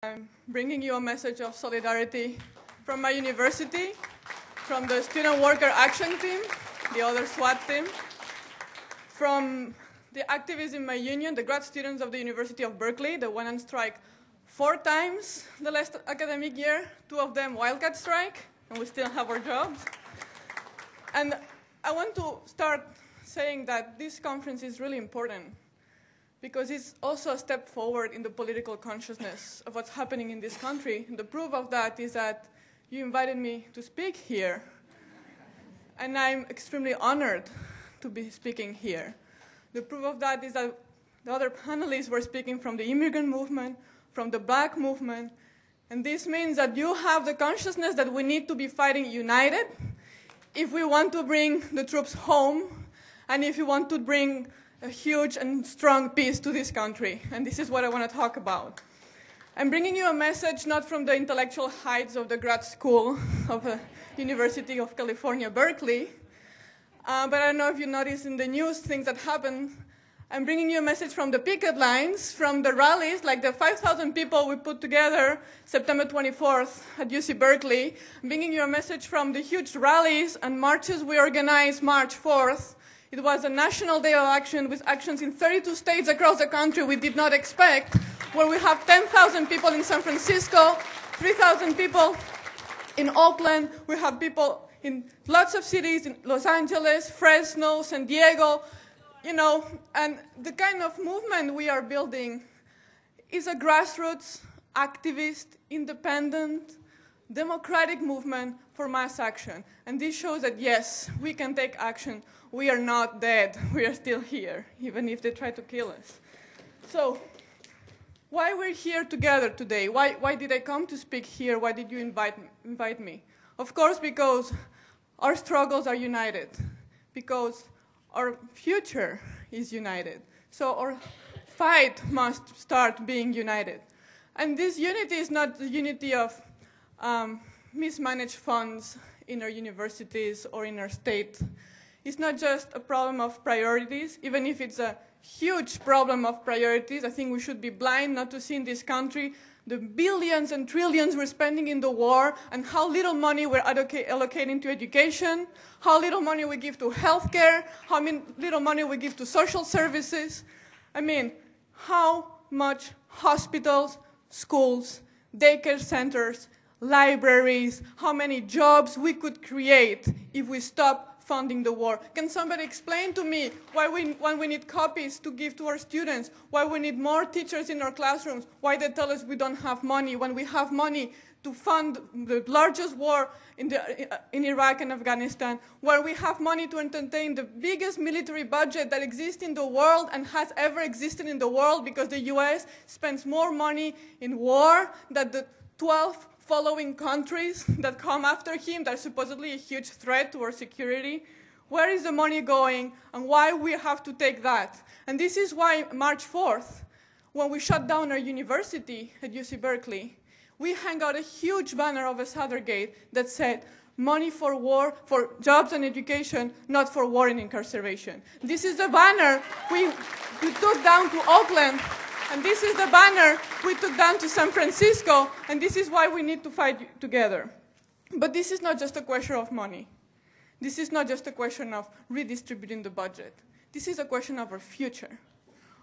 I'm bringing you a message of solidarity from my university, from the Student Worker Action Team, the other SWAT team, from the activists in my union, the grad students of the University of Berkeley, that went on strike 4 times the last academic year, 2 of them wildcat strike, and we still have our jobs. And I want to start saying that this conference is really important because it's also a step forward in the political consciousness of what's happening in this country. And the proof of that is that you invited me to speak here, and I'm extremely honored to be speaking here. The proof of that is that the other panelists were speaking from the immigrant movement, from the Black movement, and this means that you have the consciousness that we need to be fighting united if we want to bring the troops home and if we want to bring a huge and strong peace to this country. And this is what I want to talk about. I'm bringing you a message not from the intellectual heights of the grad school of the University of California, Berkeley, but I don't know if you noticed in the news things that happened. I'm bringing you a message from the picket lines, from the rallies, like the 5,000 people we put together September 24th at UC Berkeley. I'm bringing you a message from the huge rallies and marches we organized March 4th. It was a national day of action with actions in 32 states across the country we did not expect, where we have 10,000 people in San Francisco, 3,000 people in Oakland. We have people in lots of cities, in Los Angeles, Fresno, San Diego, you know, and the kind of movement we are building is a grassroots, activist, independent, democratic movement for mass action. And this shows that, yes, we can take action. We are not dead. We are still here, even if they try to kill us. So why we're here together today? Why did I come to speak here? Why did you invite me? Of course, because our struggles are united, because our future is united. So our fight must start being united. And this unity is not the unity of mismanaged funds in our universities or in our state. It's not just a problem of priorities, even if it's a huge problem of priorities. I think we should be blind not to see in this country the billions and trillions we're spending in the war and how little money we're allocating to education, how little money we give to healthcare, how little money we give to social services. I mean, how much hospitals, schools, daycare centers, libraries, how many jobs we could create if we stop funding the war. Can somebody explain to me why we need copies to give to our students, why we need more teachers in our classrooms, why they tell us we don't have money when we have money to fund the largest war in Iraq and Afghanistan, where we have money to entertain the biggest military budget that exists in the world and has ever existed in the world, because the US spends more money in war than the 12 following countries that come after him that are supposedly a huge threat to our security. Where is the money going, and why we have to take that? And this is why March 4th, when we shut down our university at UC Berkeley, we hung out a huge banner over Sattergate that said, money for war, for jobs and education, not for war and incarceration. This is the banner we took down to Oakland. And this is the banner we took down to San Francisco, and this is why we need to fight together. But this is not just a question of money. This is not just a question of redistributing the budget. This is a question of our future.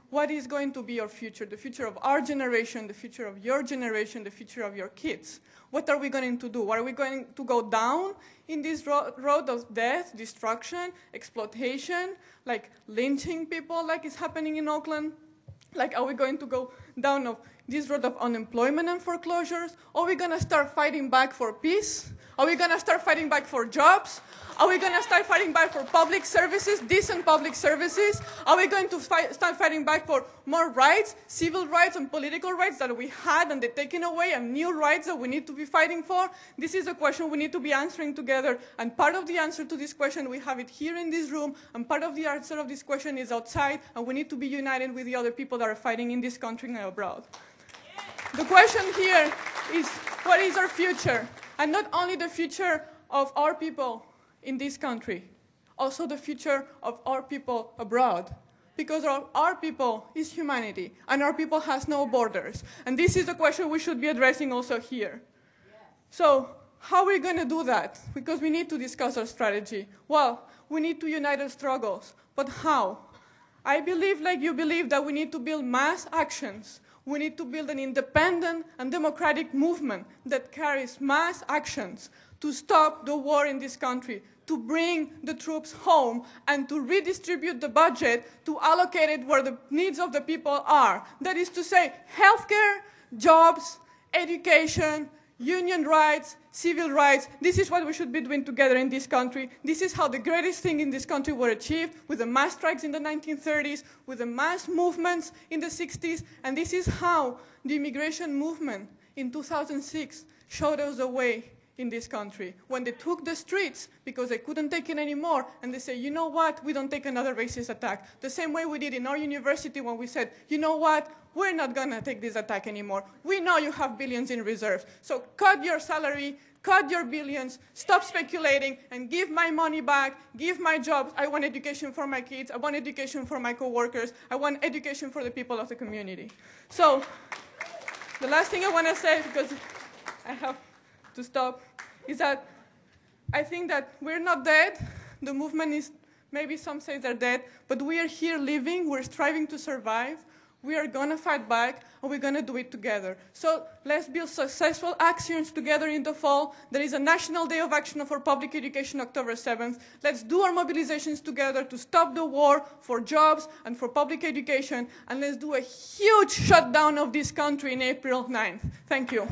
What is going to be our future? The future of our generation, the future of your generation, the future of your kids. What are we going to do? Are we going to go down in this road of death, destruction, exploitation, like lynching people like is happening in Oakland? Like, are we going to go down this road of unemployment and foreclosures? Are we going to start fighting back for peace? Are we going to start fighting back for jobs? Are we going to start fighting back for public services, decent public services? Are we going to start fighting back for more rights, civil rights and political rights that we had and they're taken away, and new rights that we need to be fighting for? This is a question we need to be answering together. And part of the answer to this question, we have it here in this room, and part of the answer of this question is outside, and we need to be united with the other people that are fighting in this country and abroad. The question here is, what is our future? And not only the future of our people in this country, also the future of our people abroad. because our people is humanity, and our people has no borders. And this is the question we should be addressing also here. So how are we going to do that? Because we need to discuss our strategy. Well, we need to unite our struggles. But how? I believe, like you believe, that we need to build mass actions. We need to build an independent and democratic movement that carries mass actions to stop the war in this country, to bring the troops home, and to redistribute the budget to allocate it where the needs of the people are. That is to say, healthcare, jobs, education, union rights, civil rights. This is what we should be doing together in this country. This is how the greatest thing in this country were achieved, with the mass strikes in the 1930s, with the mass movements in the 60s, and this is how the immigration movement in 2006 showed us the way in this country. When they took the streets because they couldn't take it anymore, and they said, you know what, we don't take another racist attack. The same way we did in our university when we said, you know what, we're not gonna take this attack anymore. We know you have billions in reserves, so cut your salary, cut your billions, stop speculating, and give my money back, give my jobs. I want education for my kids, I want education for my coworkers, I want education for the people of the community. So, the last thing I wanna say, because I have to stop, is that I think that we're not dead. The movement is, maybe some say they're dead, but we are here living, we're striving to survive. We are going to fight back, and we're going to do it together. So let's build successful actions together in the fall. There is a National Day of Action for Public Education, October 7th. Let's do our mobilizations together to stop the war, for jobs and for public education, and let's do a huge shutdown of this country in April 9th. Thank you.